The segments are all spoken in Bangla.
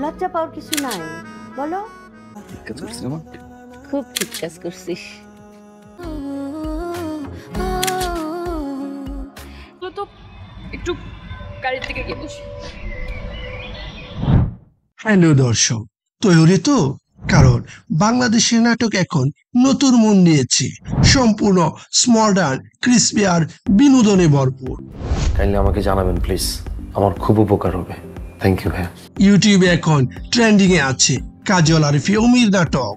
লজ্জা পাওয়ার কিছু নাই, বলো। খুব ঠিক কাজ করছিস। তো একটু গাড়ির দিকে গিয়ে বসি। হ্যালো দর্শক, তৈরি তো? কারণ বাংলাদেশের নাটক এখন নতুন মন নিয়েছে, সম্পূর্ণ মডার্ন, ক্রিসপি আর বিনোদনে ভরপুর। কাইন্ডলি আমাকে জানাবেন প্লিজ, আমার খুব উপকার হবে। থ্যাংক ইউ ভাইয়া। ইউটিউবে এখন ট্রেন্ডিং এ আছে কাজল আর ফিওমির নাটক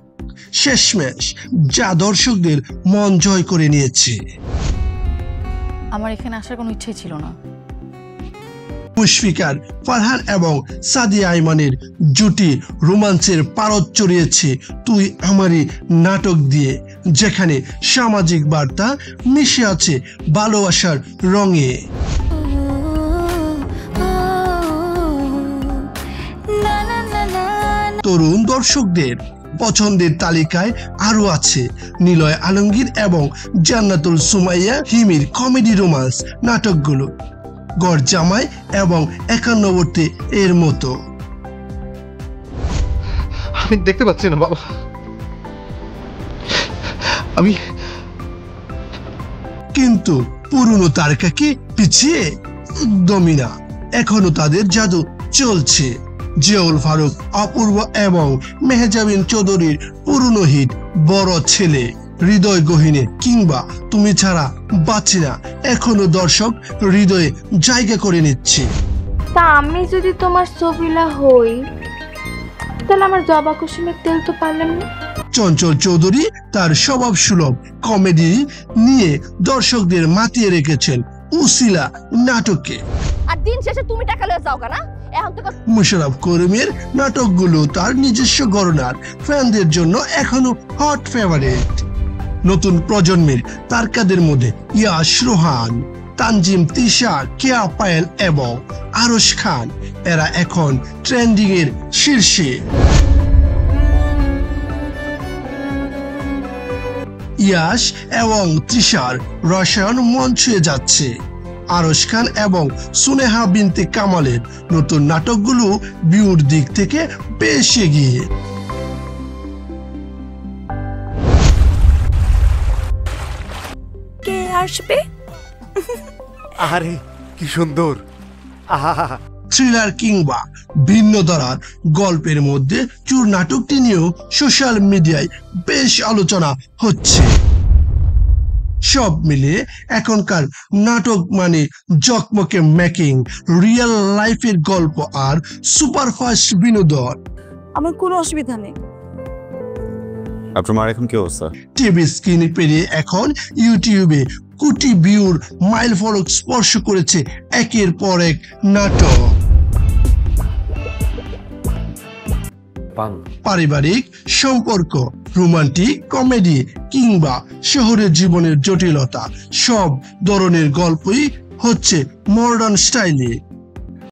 শেষমেশ, যা দর্শকদের মন জয় করে নিয়েছে। আমার এখানে আসার কোনো ইচ্ছেই ছিল না। মুশফিকার, ফারহান এবং সাদিয়া আইমানের জুটি রোমান্সের পারদ চড়িয়েছে তুই আমারই নাটক দিয়ে, যেখানে সামাজিক বার্তা মিশে আছে ভালোবাসার রঙে। তরুণ দর্শকদের পছন্দের তালিকায় আরো আছে নিলয় আলমগীর এবং জান্নাতুল সুমাইয়া হিমির কমেডি রোমান্স নাটকগুলো গড় জামাই এবং 91 এর মতো। আমি দেখতে পাচ্ছি না বাবা, আমি কিন্তু পুরনো তারকাকে পিছিয়ে একদমই না, এখনো তাদের জাদু চলছে। জিয়াউল ফারুক, অপূর্ব এবং মেহজাবিন চৌধুরীর পুরনো হিট বড় ছেলে, হৃদয় গহীনে কিংবা তুমি ছাড়া বাঁচি না এখনো দর্শক হৃদয়ে জায়গা করে নিচ্ছে। তা আমি যদি তোমার সবিলা হই, তাহলে আমার জবা কুসুমের তেল তো পারলাম না। চঞ্চল চৌধুরী তার স্বভাব সুলভ কমেডি নিয়ে দর্শকদের মাতিয়ে রেখেছেন উসিলা নাটকে। আর দিন শেষে তুমি টাকা লয়ে যাও না, এখন তো মুশারফ করিমের নাটকগুলো তার নিজস্ব গণনার ফ্যানদের জন্য এখনো হট ফেভারিট। নতুন প্রজন্মের তারকাদের মধ্যে ইয়াশ রোহান, তানজিম তিশা, কেয়া পায়েল এবং আরশ খান, এরা এখন ট্রেন্ডিং এর শীর্ষে। ইয়াশ এবং তৃষার রসায়ন মন ছুঁয়ে যাচ্ছে। আরশ খান এবং সুনেহা বিনতে কামালের নতুন নাটকগুলো ভিউর দিক থেকে বেশ এগিয়ে। কে আসবে? আরে কি সুন্দর, আহা থ্রিলার কিংবা ভিন্ন ধারার গল্পের মধ্যে চুর নাটকটি নিয়েও সোশ্যাল মিডিয়ায় বেশ আলোচনা হচ্ছে। সব মিলিয়ে এখনকার নাটক মানে জকমকে মেকিং, রিয়েল লাইফের গল্প আর সুপারফাস্ট বিনোদন। আমার কোনো অসুবিধা নেই। আপনার মার এখন কি অবস্থা? টিভি স্ক্রিন পেরিয়ে এখন ইউটিউবে কোটি ভিউর মাইল ফলক স্পর্শ করেছে একের পর এক নাটক। পারিবারিক সম্পর্ক, রোমান্টিক কমেডি কিংবা শহরের জীবনের জটিলতা, সব ধরনের গল্পই হচ্ছে মডার্ন স্টাইলে।